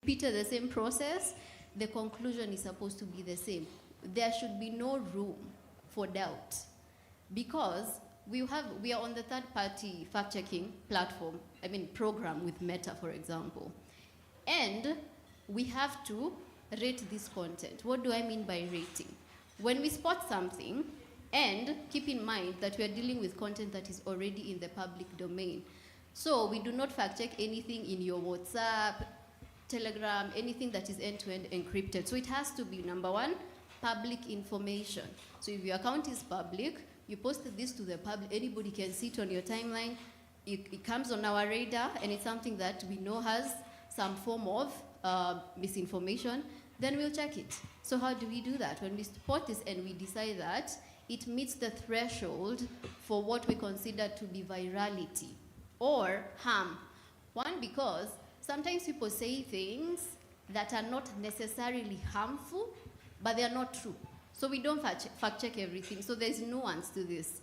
repeated the same process, the conclusion is supposed to be the same. There should be no room for doubt, because we are on the third-party fact-checking platform, program with Meta, for example. And we have to rate this content. What do I mean by rating? When we spot something, and keep in mind that we are dealing with content that is already in the public domain. So we do not fact-check anything in your WhatsApp, Telegram, anything that is end-to-end encrypted. So it has to be, number one, public information. So if your account is public, you post this to the public, anybody can see it on your timeline, it comes on our radar, and it's something that we know has some form of misinformation, then we'll check it. So how do we do that? When we spot this and we decide that it meets the threshold for what we consider to be virality or harm. One, because sometimes people say things that are not necessarily harmful, but they are not true. So we don't fact check everything. So there's nuance to this.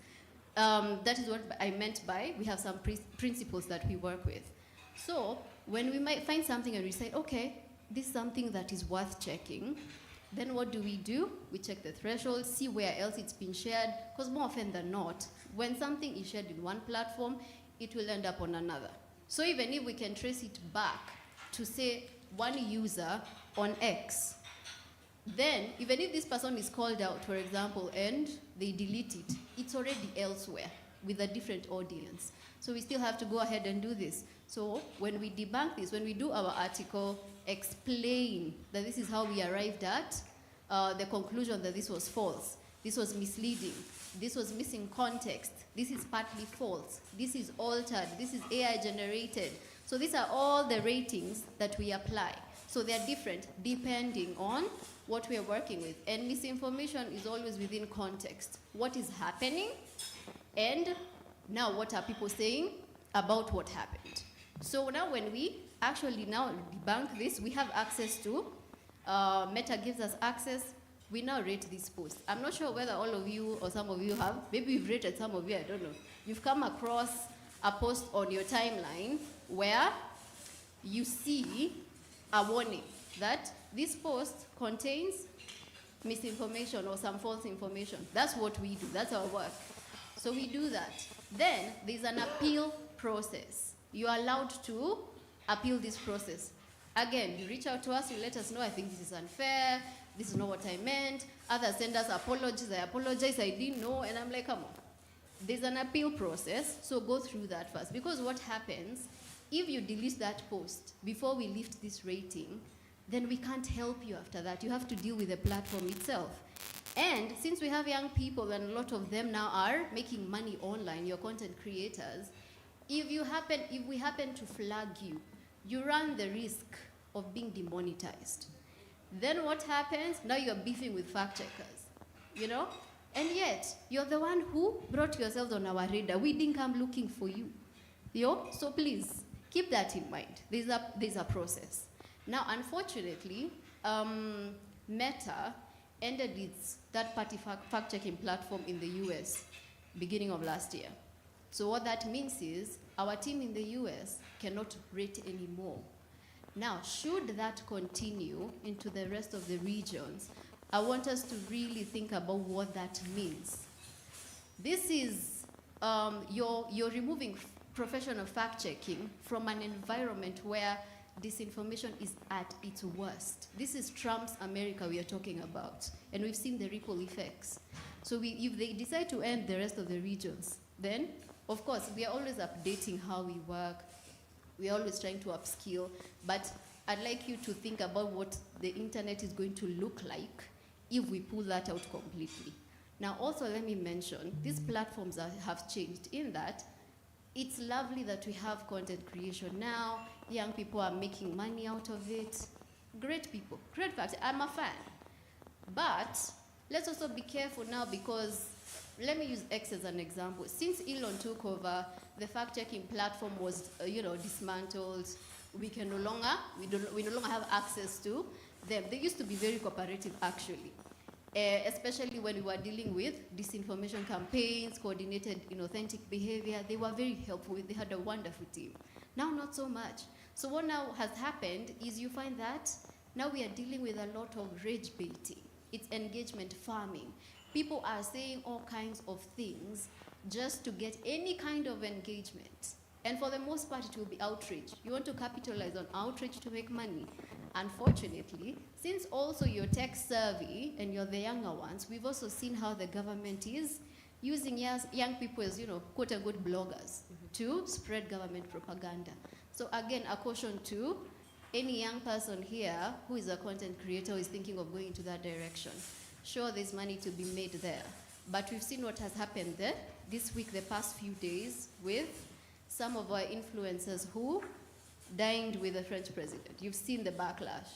That is what I meant by we have some principles that we work with. So when we might find something and we say, okay, this is something that is worth checking, then what do? We check the threshold, see where else it's been shared, because more often than not, when something is shared in one platform, it will end up on another. So even if we can trace it back to, say, one user on X, then even if this person is called out, for example, and they delete it, it's already elsewhere with a different audience. So we still have to go ahead and do this. So when we debunk this, when we do our article, explain that this is how we arrived at the conclusion that this was false, this was misleading, this was missing context, this is partly false, this is altered, this is AI generated. So these are all the ratings that we apply. So they're different depending on what we are working with. And misinformation is always within context. What is happening? And now what are people saying about what happened? So now when we actually now debunk this, we have access to, Meta gives us access, we now rate this post. I'm not sure whether all of you or some of you have, maybe you've rated some of you, I don't know. You've come across a post on your timeline where you see a warning that this post contains misinformation or some false information. That's what we do, that's our work. So we do that. Then there's an appeal process. You are allowed to appeal this process. Again, you reach out to us, you let us know, I think this is unfair, this is not what I meant. Others send us apologies, I apologize, I didn't know, and I'm like, come on. There's an appeal process, so go through that first. Because what happens, if you delete that post before we lift this rating, then we can't help you after that. You have to deal with the platform itself. And since we have young people, and a lot of them now are making money online, your content creators, if we happen to flag you, you run the risk of being demonetized. Then what happens? Now you're beefing with fact checkers, And yet, you're the one who brought yourselves on our radar. We didn't come looking for you. So please, keep that in mind. There's a process. Now, unfortunately, Meta ended its third-party fact-checking platform in the US beginning of last year. So what that means is our team in the US cannot rate anymore. Now, should that continue into the rest of the regions, I want us to really think about what that means. This is, you're removing professional fact-checking from an environment where disinformation is at its worst. This is Trump's America we are talking about, and we've seen the ripple effects. So if they decide to end the rest of the regions, then, of course, we are always updating how we work. We are always trying to upskill, but I'd like you to think about what the internet is going to look like if we pull that out completely. Now, also, let me mention, these platforms have changed in that it's lovely that we have content creation now. Young people are making money out of it. Great people, great fact, I'm a fan. But let's also be careful now, because let me use X as an example. Since Elon took over, the fact-checking platform was dismantled. We no longer have access to them. They used to be very cooperative, actually. Especially when we were dealing with disinformation campaigns, coordinated inauthentic behavior. They were very helpful. They had a wonderful team. Now, not so much. So what now has happened is you find that now we are dealing with a lot of rage baiting. It's engagement farming. People are saying all kinds of things just to get any kind of engagement. And for the most part, it will be outrage. You want to capitalize on outrage to make money. Unfortunately, since also you're tech savvy and you're the younger ones, we've also seen how the government is using young people as, quote-unquote bloggers to spread government propaganda. So again, a caution to any young person here who is a content creator who is thinking of going into that direction. Sure, there's money to be made there. But we've seen what has happened there this week, the past few days, with some of our influencers who dined with the French president. You've seen the backlash.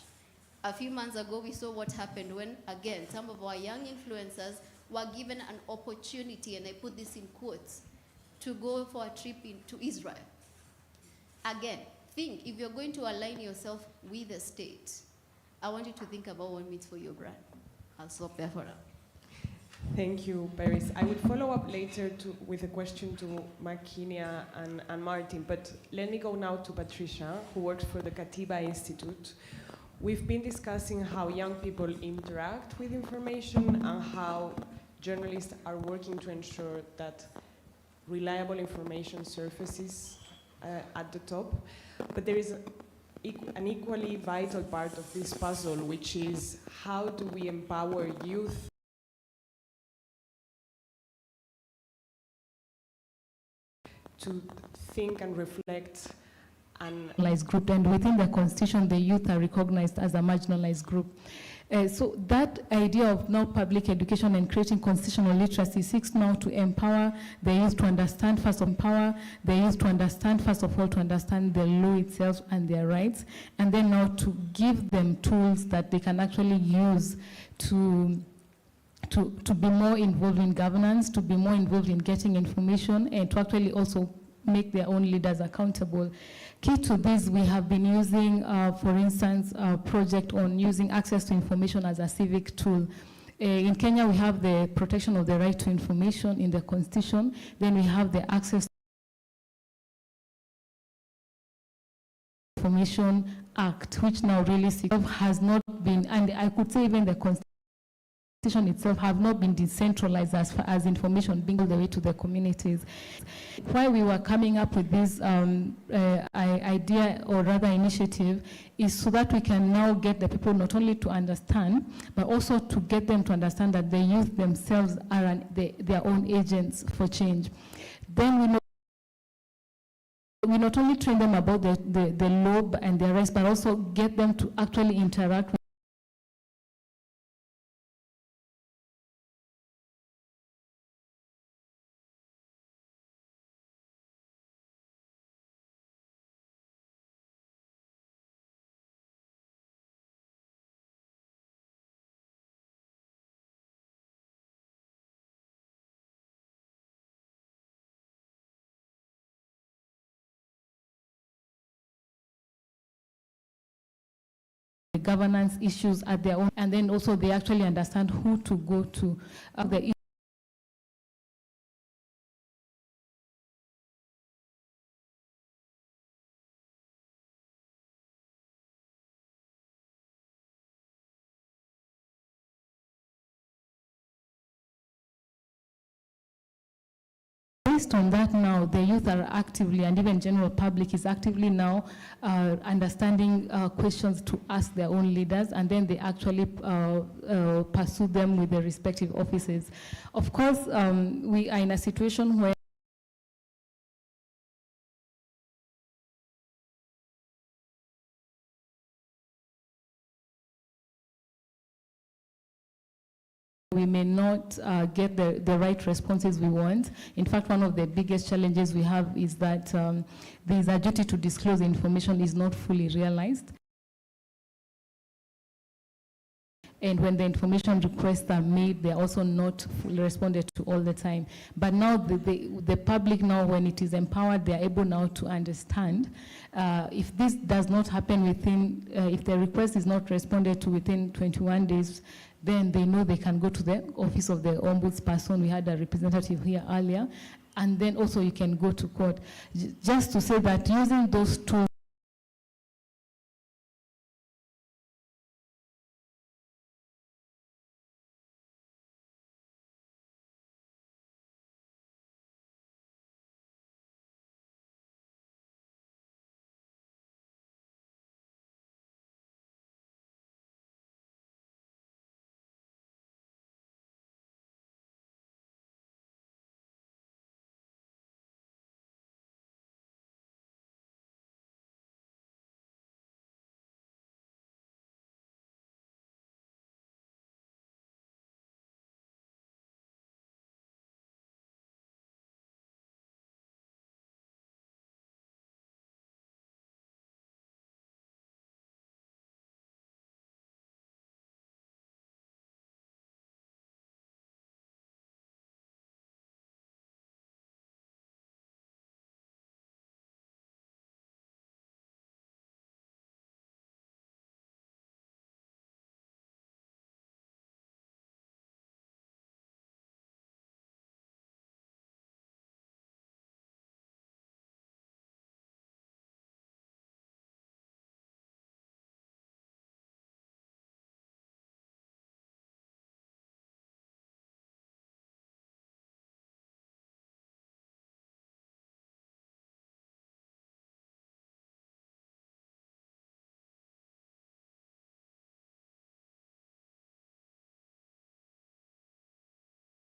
A few months ago, we saw what happened when, again, some of our young influencers were given an opportunity, and I put this in quotes, to go for a trip to Israel. Again, think, if you're going to align yourself with the state, I want you to think about what it means for your brand. I'll stop there for now. Thank you, Paris. I will follow up later with a question to Markinia and Martin, but let me go now to Patricia, who works for the Katiba Institute. We've been discussing how young people interact with information and how journalists are working to ensure that reliable information surfaces at the top. But there is an equally vital part of this puzzle, which is how do we empower youth to think and reflect and marginalized group, and within the constitution the youth are recognized as a marginalized group. So that idea of now public education and creating constitutional literacy seeks now to empower the youth to understand first of all to understand the law itself and their rights, and then now to give them tools that they can actually use to be more involved in governance, to be more involved in getting information, and to actually also make their own leaders accountable. Key to this, we have been using, for instance, a project on using access to information as a civic tool. In Kenya, we have the protection of the right to information in the Constitution. Then we have the Access to Information Act, which now really has not been, and I could say even the Constitution itself have not been decentralized as far as information being all the way to the communities. Why we were coming up with this idea, or rather initiative, is so that we can now get the people not only to understand, but also to get them to understand that the youth themselves are their own agents for change. Then we not only train them about the law and their rights, but also get them to actually interact with the governance issues at their own, and then also they actually understand who to go to. Based on that now, the youth are actively, and even general public is actively now understanding questions to ask their own leaders, and then they actually pursue them with the respective offices. Of course, we are in a situation where we may not get the right responses we want. In fact, one of the biggest challenges we have is that there's a duty to disclose information is not fully realized. And when the information requests are made, they're also not fully responded to all the time. But now the public now, when it is empowered, they're able now to understand if this does not happen within, if the request is not responded to within 21 days, then they know they can go to the office of the ombudsperson. We had a representative here earlier, and then also you can go to court. Just to say that using those tools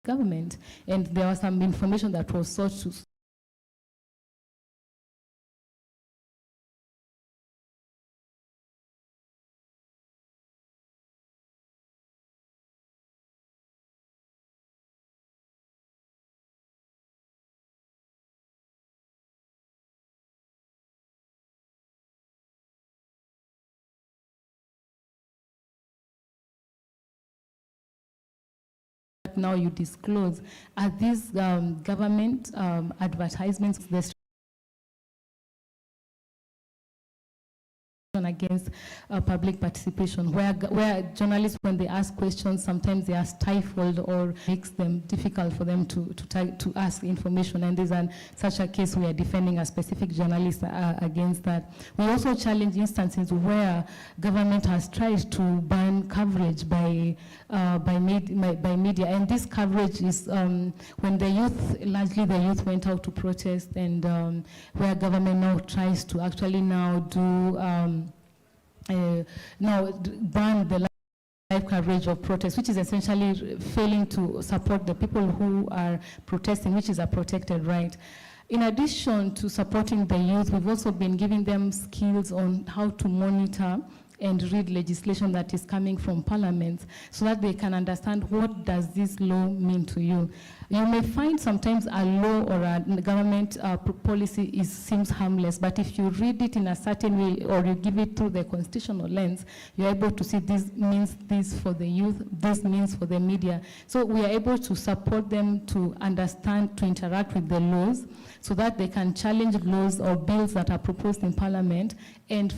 government, and there was some information that was sought to now you disclose. Are these government advertisements against public participation, where journalists, when they ask questions, sometimes they are stifled or makes them difficult for them to ask information, and there's such a case we are defending a specific journalist against that. We also challenge instances where government has tried to ban coverage by media, and this coverage is when the youth, largely the youth, went out to protest, and where government now tries to actually now do ban the live coverage of protests, which is essentially failing to support the people who are protesting, which is a protected right. In addition to supporting the youth, we've also been giving them skills on how to monitor and read legislation that is coming from parliament, so that they can understand what does this law mean to you. You may find sometimes a law or a government policy seems harmless, but if you read it in a certain way or you give it through the constitutional lens, you're able to see this means this for the youth, this means for the media. So we are able to support them to understand, to interact with the laws, so that they can challenge laws or bills that are proposed in parliament and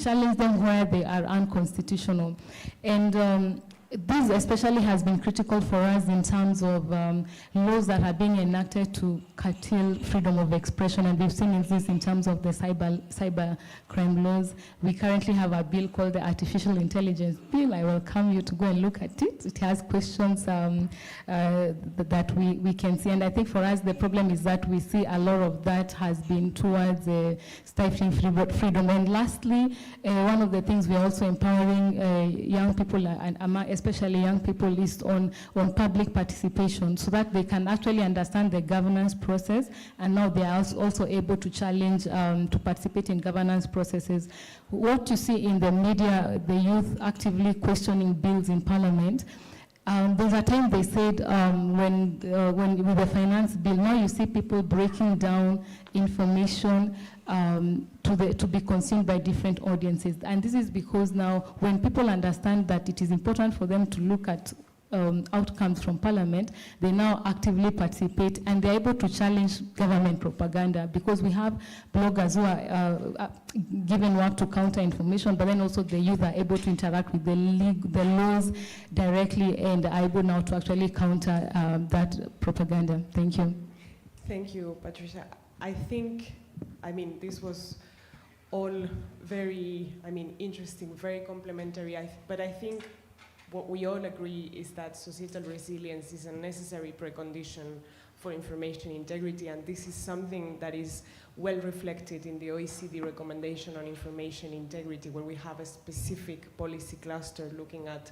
challenge them where they are unconstitutional. And this especially has been critical for us in terms of laws that are being enacted to curtail freedom of expression, and we've seen this in terms of the cyber crime laws. We currently have a bill called the Artificial Intelligence Bill. I welcome you to go and look at it. It has questions that we can see, and I think for us the problem is that we see a lot of that has been towards stifling freedom. And lastly, one of the things we are also empowering young people, and especially young people, is on public participation, so that they can actually understand the governance process, and now they are also able to challenge, to participate in governance processes. What you see in the media, the youth actively questioning bills in parliament. There's a time they said when with the finance bill, now you see people breaking down information to be consumed by different audiences. And this is because now when people understand that it is important for them to look at outcomes from parliament, they now actively participate, and they're able to challenge government propaganda, because we have bloggers who are given work to counter information, but then also the youth are able to interact with the laws directly, and are able now to actually counter that propaganda. Thank you. Thank you, Patricia. I think, this was all very, interesting, very complimentary, but I think what we all agree is that societal resilience is a necessary precondition for information integrity, and this is something that is well reflected in the OECD recommendation on information integrity, where we have a specific policy cluster looking at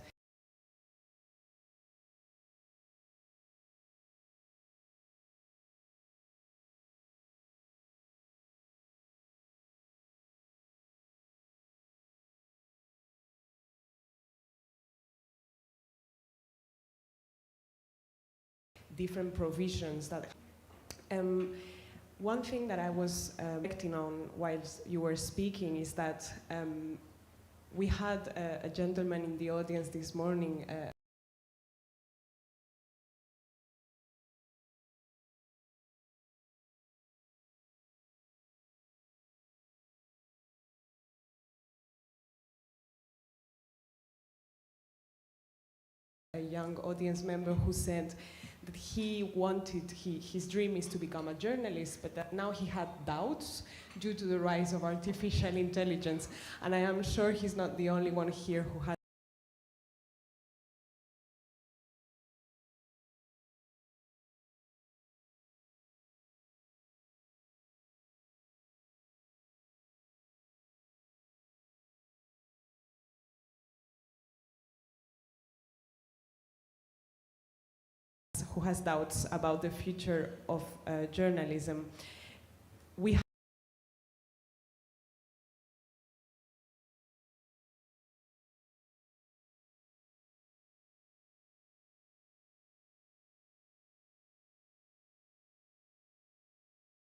different provisions that one thing that I was reflecting on whilst you were speaking is that we had a gentleman in the audience this morning a young audience member who said that he wanted, his dream is to become a journalist, but that now he had doubts due to the rise of artificial intelligence. And I am sure he's not the only one here who had doubts about the future of journalism. We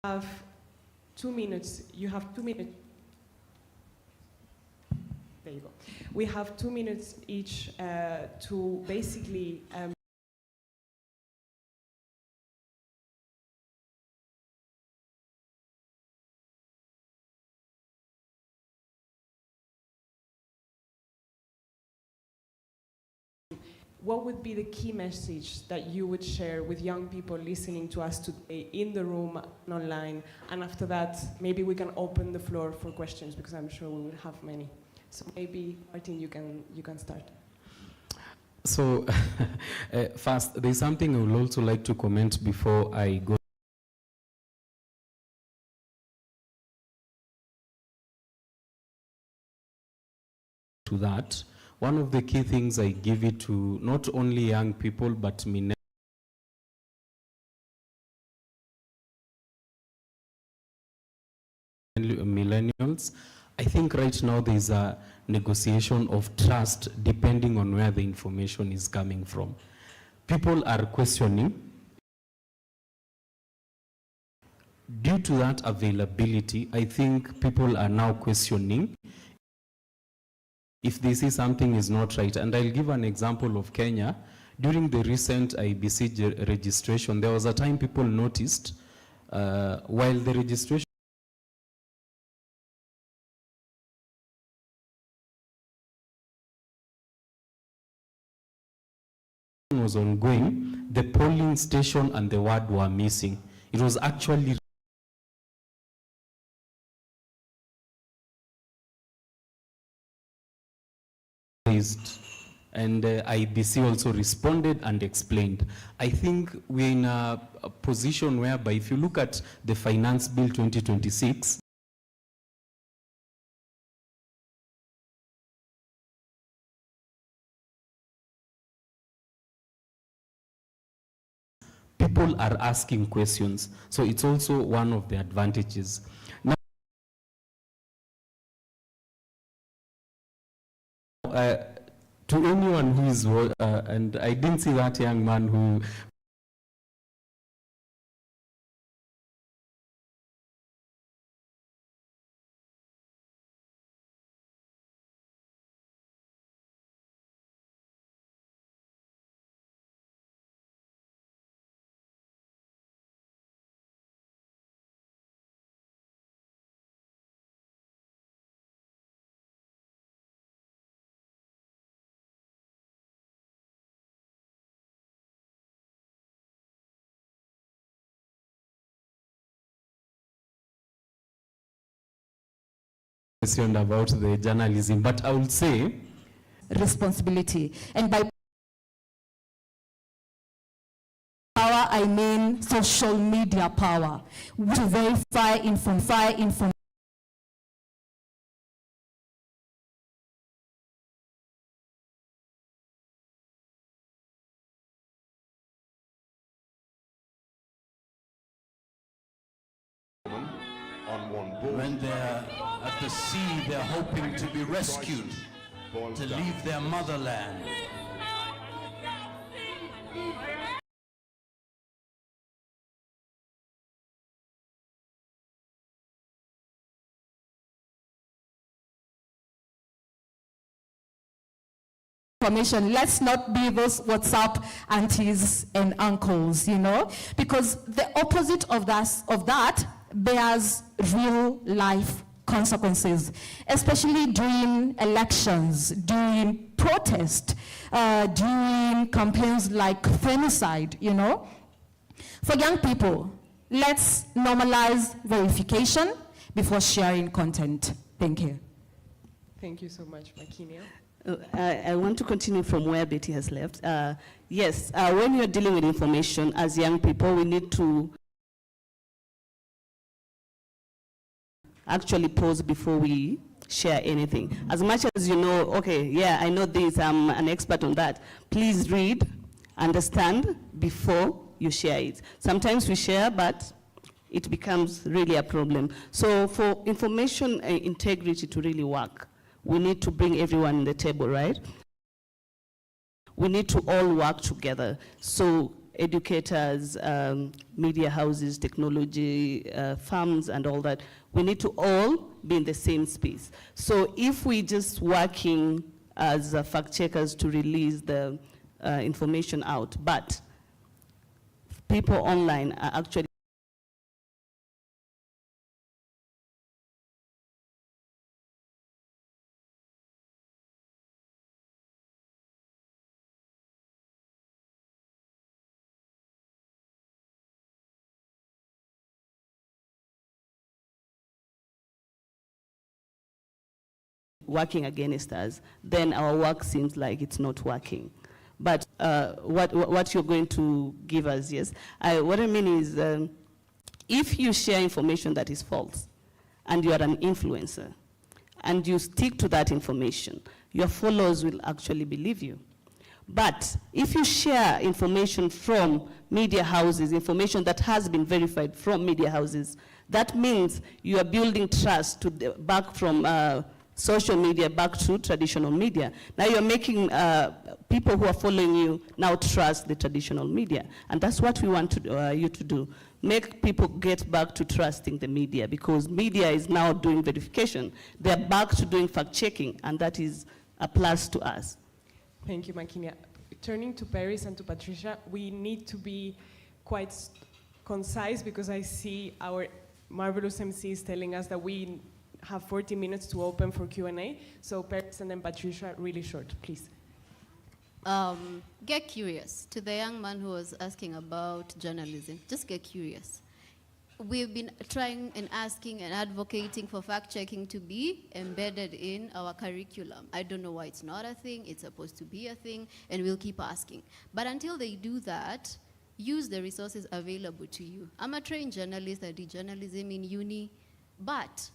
have 2 minutes. You have 2 minutes. There you go. We have 2 minutes each to basically what would be the key message that you would share with young people listening to us today in the room and online? And after that, maybe we can open the floor for questions, because I'm sure we will have many. So maybe, Martin, you can start. So first, there's something I would also like to comment before I go. To that, one of the key things I give it to not only young people, but millennials. I think right now there's a negotiation of trust depending on where the information is coming from. People are questioning. Due to that availability, I think people are now questioning if they see something is not right. And I'll give an example of Kenya. During the recent IBC registration, there was a time people noticed while the registration was ongoing, the polling station and the word were missing. It was actually and IBC also responded and explained. I think we're in a position whereby if you look at the Finance Bill 2026, people are asking questions. So it's also one of the advantages. Now, to anyone who is, and I didn't see that young man who questioned about the journalism, but I would say responsibility. And by power, I mean social media power, to verify information. When they're at the sea, they're hoping to be rescued, to leave their motherland. Information. Let's not be those WhatsApp aunties and uncles, you know, because the opposite of that bears real life consequences, especially during elections, during protest, during campaigns like femicide, you know. For young people, let's normalize verification before sharing content. Thank you. Thank you so much, Makinia. I want to continue from where Betty has left. Yes, when you're dealing with information as young people, we need to actually pause before we share anything. As much as you know, okay, yeah, I know this, I'm an expert on that. Please read, understand before you share it. Sometimes we share, but it becomes really a problem. So for information integrity to really work, we need to bring everyone on the table, right? We need to all work together. So educators, media houses, technology, firms, and all that, we need to all be in the same space. So if we just working as fact checkers to release the information out, but people online are actually working against us, then our work seems like it's not working. But what you're going to give us, yes. What I mean is, if you share information that is false, and you are an influencer, and you stick to that information, your followers will actually believe you. But if you share information from media houses, information that has been verified from media houses, that means you are building trust to back from social media back to traditional media. Now you're making people who are following you now trust the traditional media. And that's what we want to, you to do. Make people get back to trusting the media, because media is now doing verification. They're back to doing fact-checking, and that is a plus to us. Thank you, Makinia. Turning to Paris and to Patricia, we need to be quite concise, because I see our marvelous MCs telling us that we have 40 minutes to open for Q&A. So Paris and then Patricia, really short, please. Get curious. To the young man who was asking about journalism, just get curious. We've been trying and asking and advocating for fact-checking to be embedded in our curriculum. I don't know why it's not a thing. It's supposed to be a thing, and we'll keep asking. But until they do that, use the resources available to you. I'm a trained journalist. I did journalism in uni, but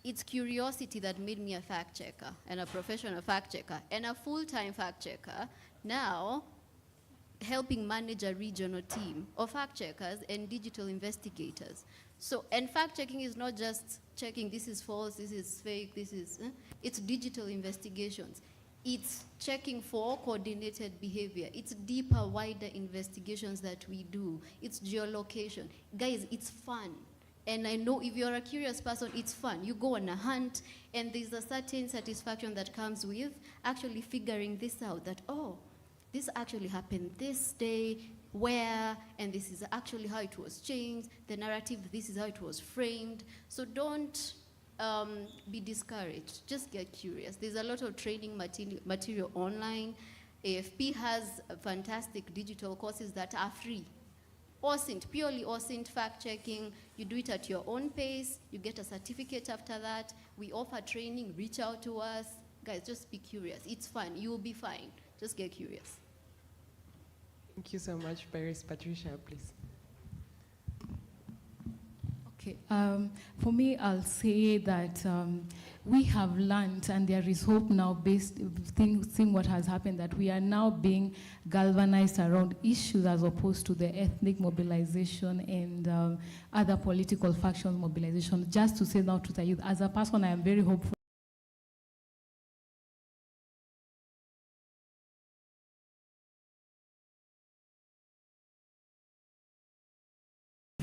it's curiosity that made me a fact checker and a professional fact checker and a full-time fact checker, now helping manage a regional team of fact checkers and digital investigators. So, and fact checking is not just checking this is false, this is fake, this is, it's digital investigations. It's checking for coordinated behavior. It's deeper, wider investigations that we do. It's geolocation. Guys, it's fun. And I know if you're a curious person, it's fun. You go on a hunt, and there's a certain satisfaction that comes with actually figuring this out, that, oh, this actually happened this day, where, and this is actually how it was changed, the narrative, this is how it was framed. So don't be discouraged. Just get curious. There's a lot of training material online. AFP has fantastic digital courses that are free. OSINT, purely OSINT fact-checking. You do it at your own pace. You get a certificate after that. We offer training. Reach out to us. Guys, just be curious. It's fun. You'll be fine. Just get curious. Thank you so much, Paris. Patricia, please. Okay, for me, I'll say that we have learned, and there is hope now based seeing what has happened, that we are now being galvanized around issues as opposed to the ethnic mobilization and other political factions mobilization. Just to say now to the youth, as a person, I am very hopeful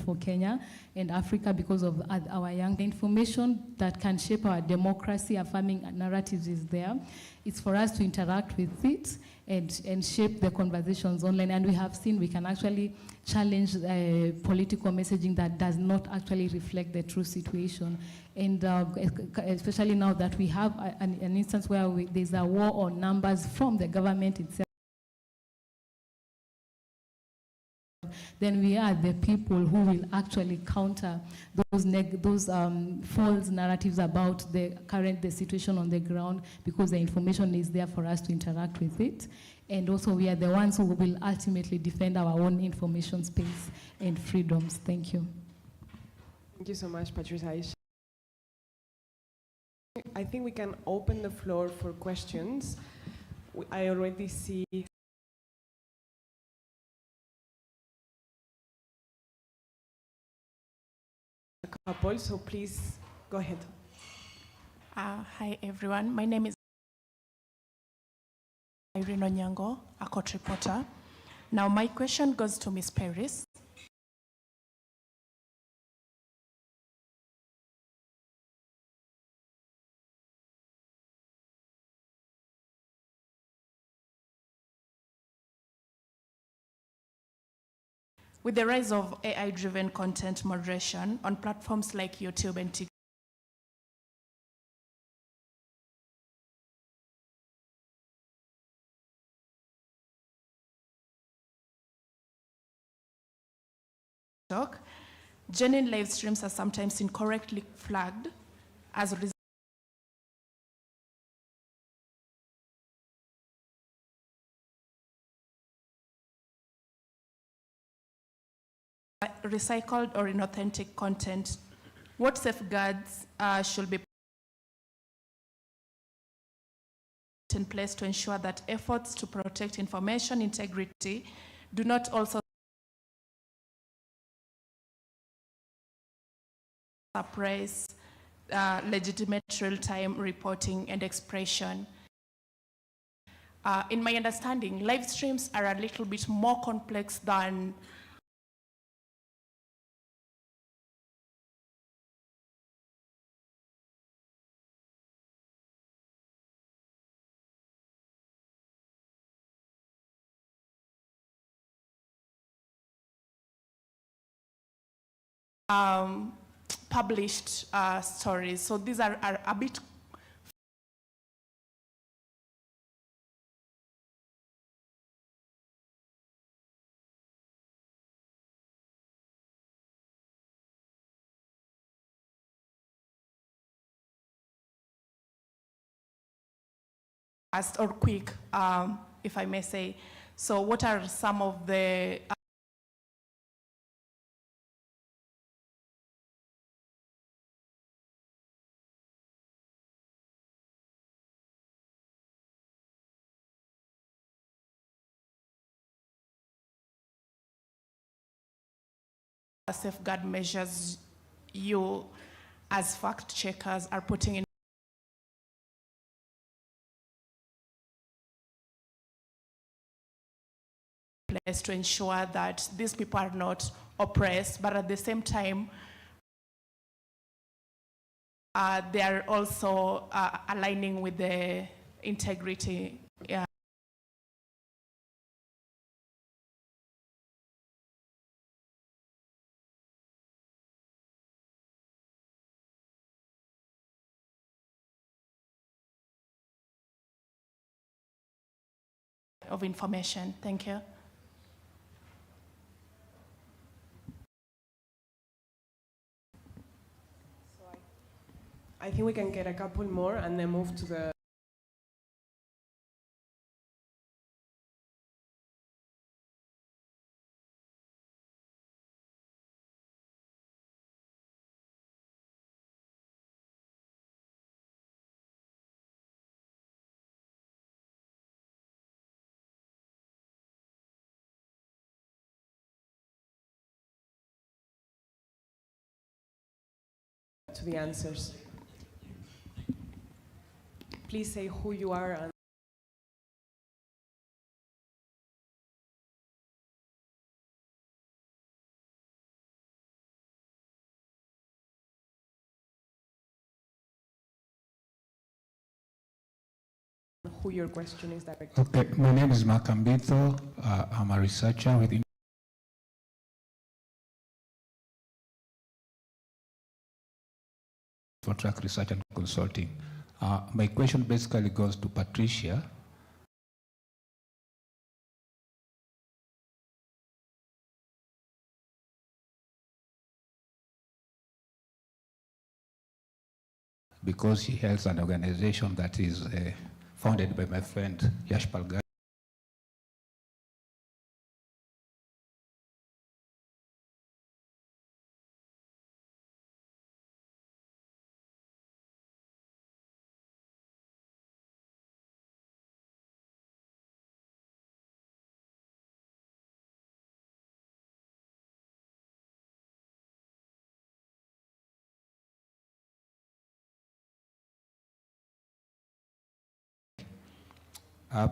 for Kenya and Africa because of our young. Information that can shape our democracy, affirming narratives is there. It's for us to interact with it and shape the conversations online. And we have seen we can actually challenge political messaging that does not actually reflect the true situation. And especially now that we have an instance where there's a war on numbers from the government itself, then we are the people who will actually counter those false narratives about the situation on the ground, because the information is there for us to interact with it. And also we are the ones who will ultimately defend our own information space and freedoms. Thank you. Thank you so much, Patricia. I think we can open the floor for questions. I already see a couple, so please go ahead. Hi everyone, my name is Irene Onyango, a court reporter. Now my question goes to Ms. Paris. With the rise of AI-driven content moderation on platforms like YouTube and TikTok, genuine live streams are sometimes incorrectly flagged as recycled or inauthentic content. What safeguards should be in place to ensure that efforts to protect information integrity do not also suppress legitimate real-time reporting and expression? In my understanding, live streams are a little bit more complex than published stories. So these are a bit fast or quick, if I may say. So what are some of the safeguard measures you as fact checkers are putting in place to ensure that these people are not oppressed, but at the same time they are also aligning with the integrity of information. Thank you. I think we can get a couple more and then move to the... to the answers. Please say who you are and who your question is directed. Okay, my name is Mark Ambitho. I'm a researcher within for track research and consulting. My question basically goes to Patricia. Because she has an organization that is founded by my friend Yashpal Gai.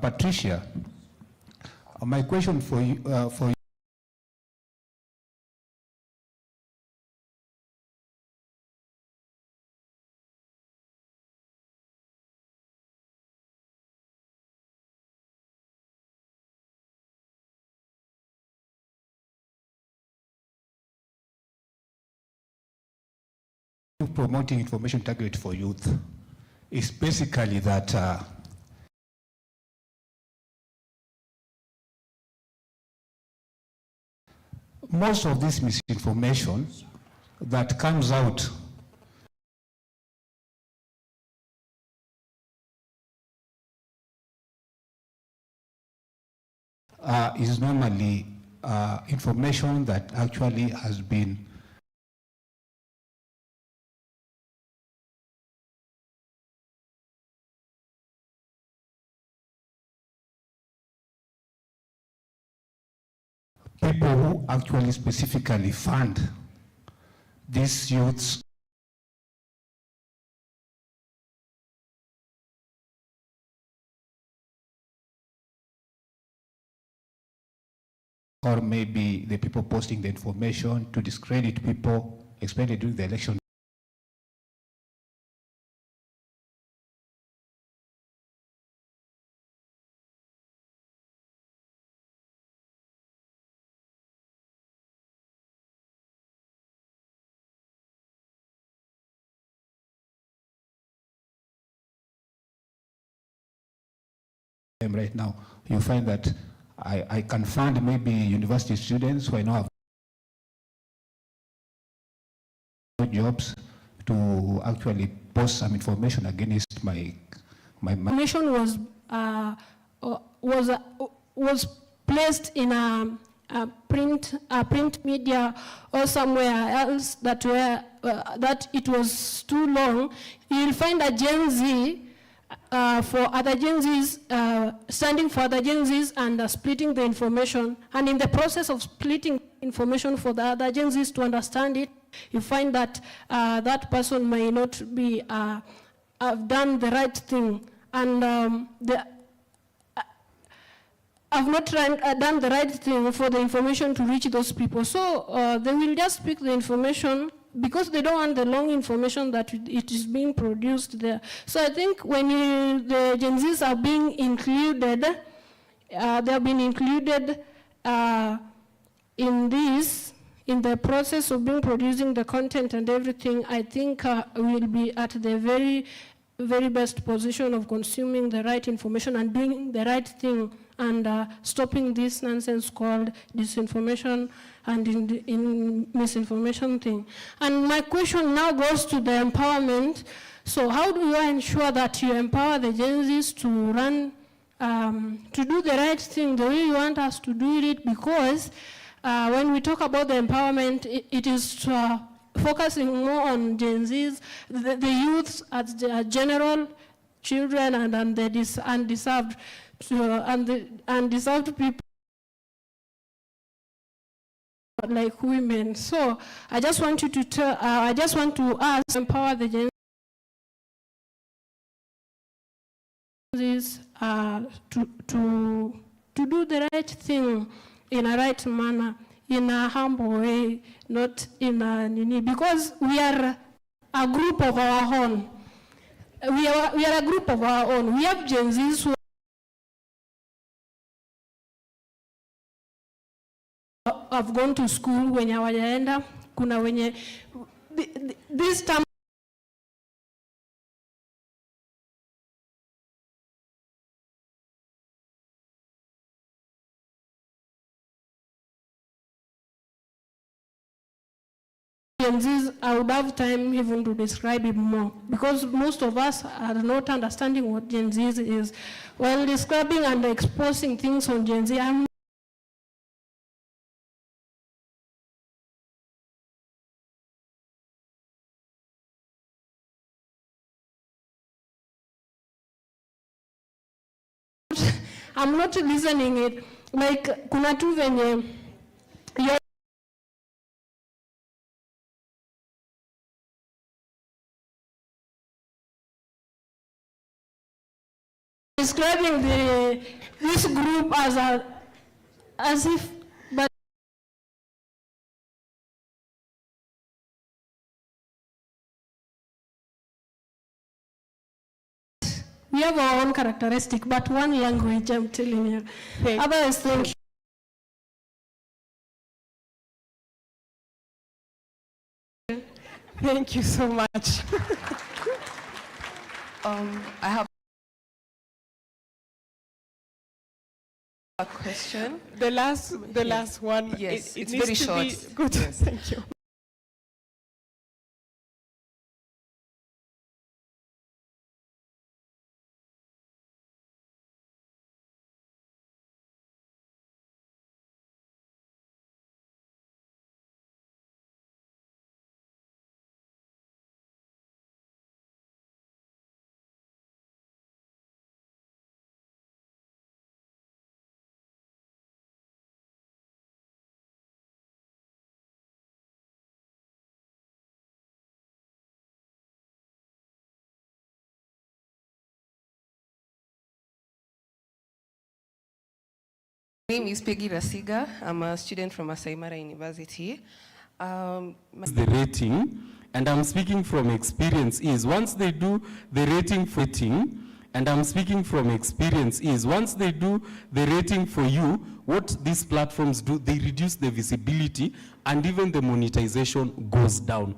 Patricia, my question for you, promoting information targeted for youth is basically that most of this misinformation that comes out is normally information that actually has been people who actually specifically fund these youths or maybe the people posting the information to discredit people, especially during the election. Right now, you find that I can fund maybe university students who I know have jobs to actually post some information against my information was placed in a print media or somewhere else that were that it was too long. You'll find a Gen Z for other Gen Zs, standing for other Gen Zs and splitting the information. And in the process of splitting information for the other Gen Zs to understand it, you find that that person may not be have done the right thing, and have not done the right thing for the information to reach those people. So they will just pick the information because they don't want the long information that it is being produced there. So I think when the Gen Zs are being included, they have been included in this, in the process of producing the content and everything. I think we'll be at the very, very best position of consuming the right information and doing the right thing and stopping this nonsense called disinformation and in misinformation thing. And my question now goes to the empowerment. So how do you ensure that you empower the Gen Zs to run, to do the right thing the way you want us to do it? Because when we talk about the empowerment, it is focusing more on Gen Zs, the youth as the general, children, and the undeserved people like women. So I just want you to I just want to ask, empower the Gen Zs to do the right thing in a right manner, in a humble way, not in a nini, because we are a group of our own. We are a group of our own. We have Gen Zs who have gone to school wenye hawajaenda. Kuna wenye this time Gen Zs, I would have time even to describe it more, because most of us are not understanding what Gen Zs is. While describing and exposing things on Gen Z, I'm not listening it. Like, kuna tu venye describing this group as if, but we have our own characteristic, but one language, I'm telling you. Otherwise, thank you. Thank you so much. I have a question. The last one. Yes, it it's needs very to short. be good. Yes. Thank you. My name is Peggy Rasiga. I'm a student from Masai Mara University. The rating, and I'm speaking from experience, is once they do the rating fitting, and I'm speaking from experience, is once they do the rating for you, what these platforms do, they reduce the visibility and even the monetization goes down.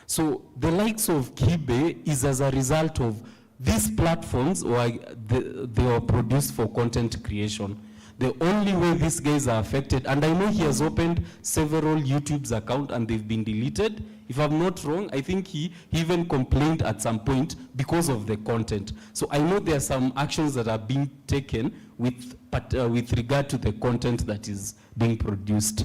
So the likes of Kibe is as a result of these platforms, or they are produced for content creation. The only way these guys are affected, and I know he has opened several YouTube's account and they've been deleted. If I'm not wrong, I think he even complained at some point because of the content. So I know there are some actions that are being taken with regard to the content that is being produced.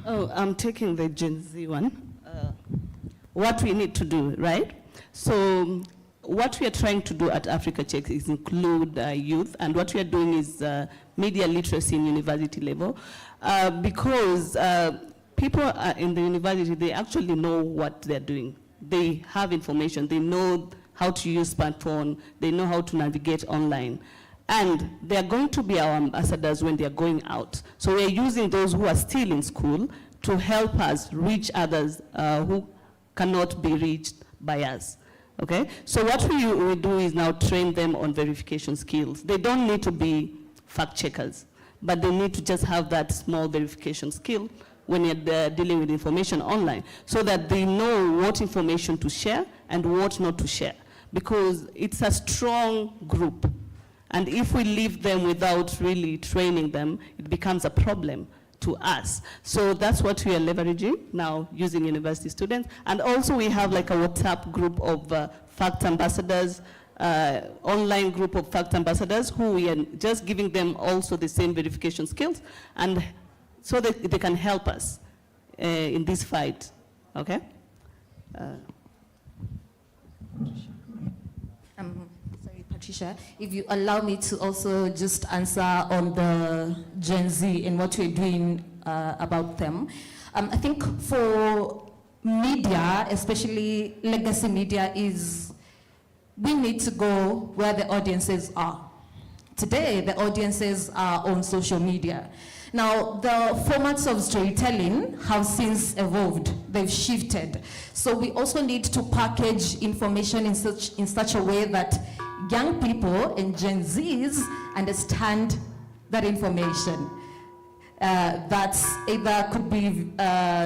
Oh, I'm taking the Gen Z one. What we need to do, right? So what we are trying to do at Africa Checks is include youth, and what we are doing is media literacy in university level, because people in the university, they actually know what they're doing. They have information, they know how to use smartphone, they know how to navigate online. And they're going to be our ambassadors when they're going out. So we're using those who are still in school to help us reach others who cannot be reached by us. Okay, so what we do is now train them on verification skills. They don't need to be fact checkers, but they need to just have that small verification skill when you're dealing with information online, so that they know what information to share and what not to share, because it's a strong group. And if we leave them without really training them, it becomes a problem to us. So that's what we are leveraging now using university students. And also we have like a WhatsApp group of fact ambassadors, online group of fact ambassadors who we are just giving them also the same verification skills, and so that they can help us in this fight, okay? Sorry, Patricia, if you allow me to also just answer on the Gen Z and what we're doing about them. I think for media, especially legacy media, we need to go where the audiences are. Today, the audiences are on social media. Now, the formats of storytelling have since evolved. They've shifted. So we also need to package information in such a way that young people and Gen Zs understand that information. That's either could be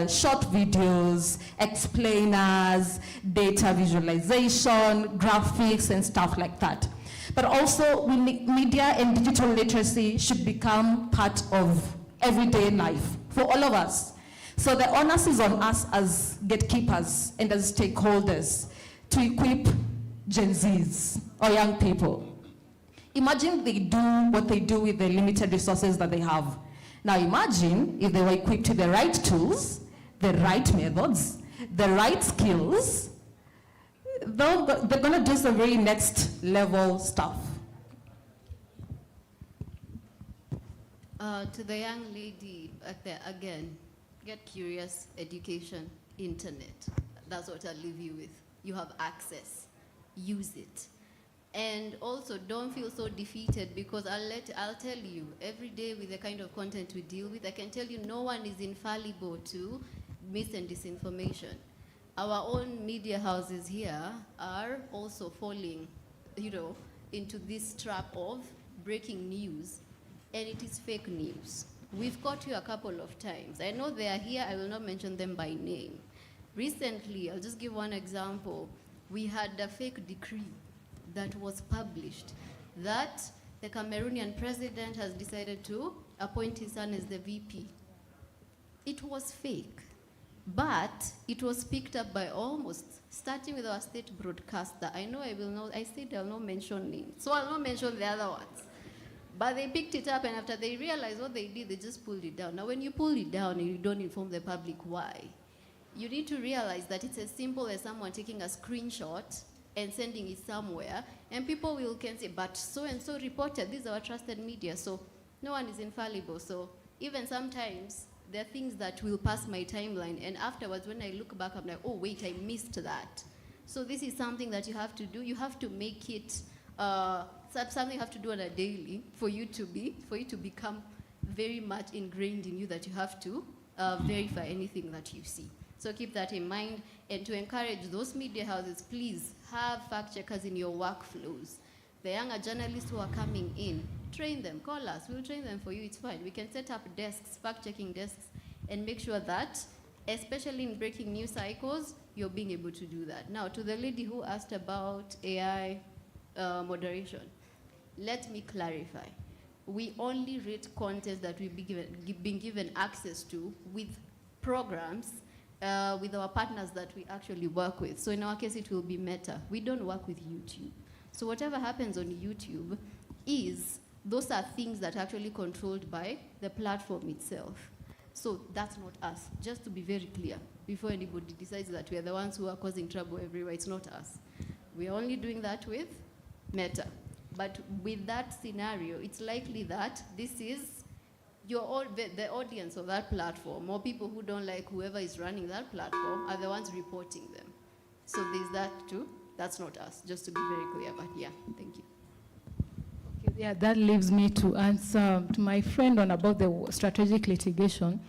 short videos, explainers, data visualization, graphics, and stuff like that. But also, media and digital literacy should become part of everyday life for all of us. So the onus is on us as gatekeepers and as stakeholders to equip Gen Zs or young people. Imagine they do what they do with the limited resources that they have. Now imagine if they were equipped with the right tools, the right methods, the right skills, they're going to do some very next level stuff. To the young lady back there, again, get curious, education, internet. That's what I'll leave you with. You have access, use it. And also, don't feel so defeated, because I'll tell you, every day with the kind of content we deal with, I can tell you no one is infallible to mis and disinformation. Our own media houses here are also falling, into this trap of breaking news, and it is fake news. We've caught you a couple of times. I know they are here, I will not mention them by name. Recently, I'll just give one example. We had a fake decree that was published that the Cameroonian president has decided to appoint his son as the VP. It was fake, but it was picked up by almost, starting with our state broadcaster. I said I'll not mention names, so I'll not mention the other ones. But they picked it up, and after they realized what they did, they just pulled it down. Now, when you pull it down and you don't inform the public why, you need to realize that it's as simple as someone taking a screenshot and sending it somewhere, and people can say, but so-and-so reported, these are our trusted media, so no one is infallible. So even sometimes, there are things that will pass my timeline, and afterwards, when I look back, I'm like, oh, wait, I missed that. So this is something that you have to do. You have to make it something you have to do on a daily for you to become very much ingrained in you, that you have to verify anything that you see. So keep that in mind, and to encourage those media houses, please have fact checkers in your workflows. The younger journalists who are coming in, train them, call us, we'll train them for you, it's fine. We can set up desks, fact-checking desks, and make sure that, especially in breaking news cycles, you're being able to do that. Now, to the lady who asked about AI moderation, let me clarify. We only rate content that we've been given access to with programs with our partners that we actually work with. So in our case, it will be Meta. We don't work with YouTube. So whatever happens on YouTube those are things that are actually controlled by the platform itself. So that's not us, just to be very clear, before anybody decides that we are the ones who are causing trouble everywhere. It's not us. We are only doing that with Meta. But with that scenario, it's likely that this is the audience of that platform, or people who don't like whoever is running that platform, are the ones reporting them. So there's that too. That's not us, just to be very clear. But yeah, thank you. Okay, yeah, that leaves me to answer to my friend on about the strategic litigation.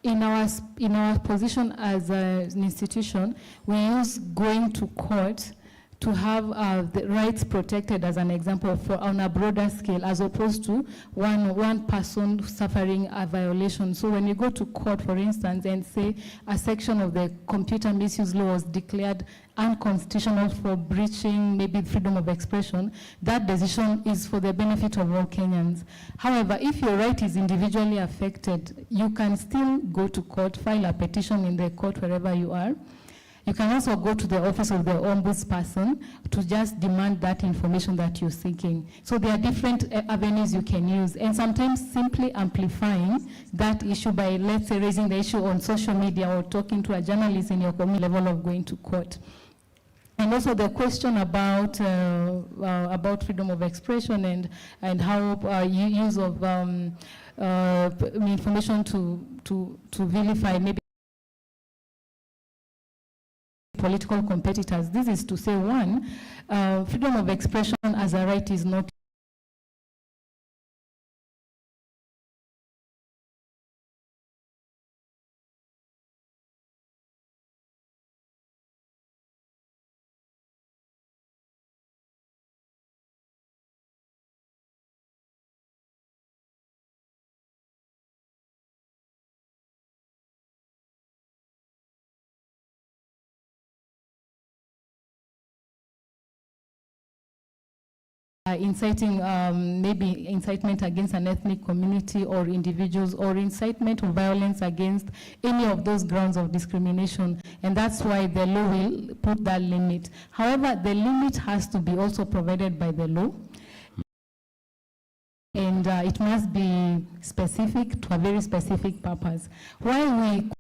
In our position as an institution, we use going to court to have the rights protected, as an example, on a broader scale, as opposed to one person suffering a violation. So when you go to court, for instance, and say a section of the computer misuse law was declared unconstitutional for breaching maybe freedom of expression, that decision is for the benefit of all Kenyans. However, if your right is individually affected, you can still go to court, file a petition in the court wherever you are. You can also go to the office of the ombudsperson to just demand that information that you're seeking. So there are different avenues you can use, and sometimes simply amplifying that issue by, let's say, raising the issue on social media or talking to a journalist in your community level of going to court. And also the question about freedom of expression and how use of information to vilify maybe political competitors. This is to say, one, freedom of expression as a right is not inciting, maybe incitement against an ethnic community or individuals, or incitement of violence against any of those grounds of discrimination. And that's why the law will put that limit. However, the limit has to be also provided by the law. And it must be specific to a very specific purpose. While we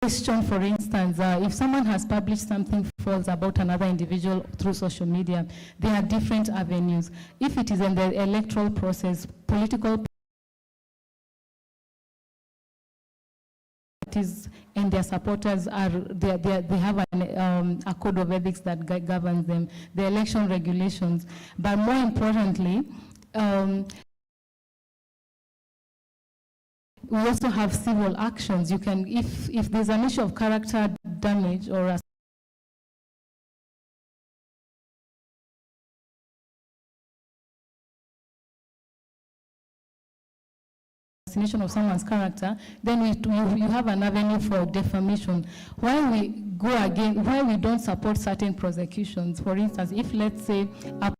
question, for instance, if someone has published something false about another individual through social media, there are different avenues. If it is in the electoral process, political parties and their supporters they have a code of ethics that governs them, the election regulations. But more importantly, we also have civil actions. You can, if there's an issue of character damage or assassination of someone's character, then you have an avenue for defamation. Why we don't support certain prosecutions, for instance, if, let's say, a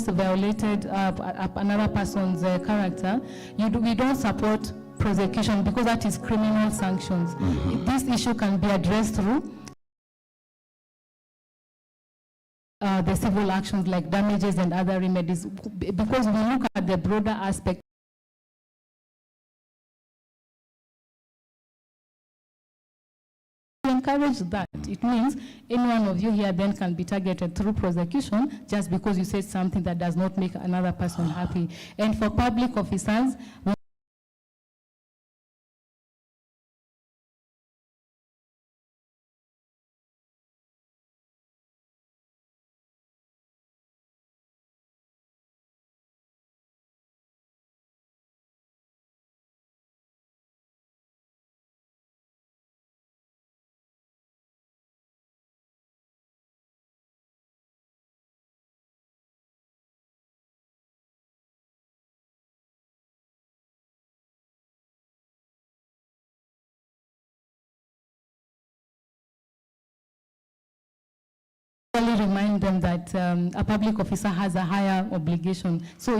violated another person's character, we don't support prosecution because that is criminal sanctions. This issue can be addressed through the civil actions like damages and other remedies, because we look at the broader aspect. Encourage that. It means any one of you here then can be targeted through prosecution just because you said something that does not make another person happy. And for public officers, remind them that a public officer has a higher obligation. So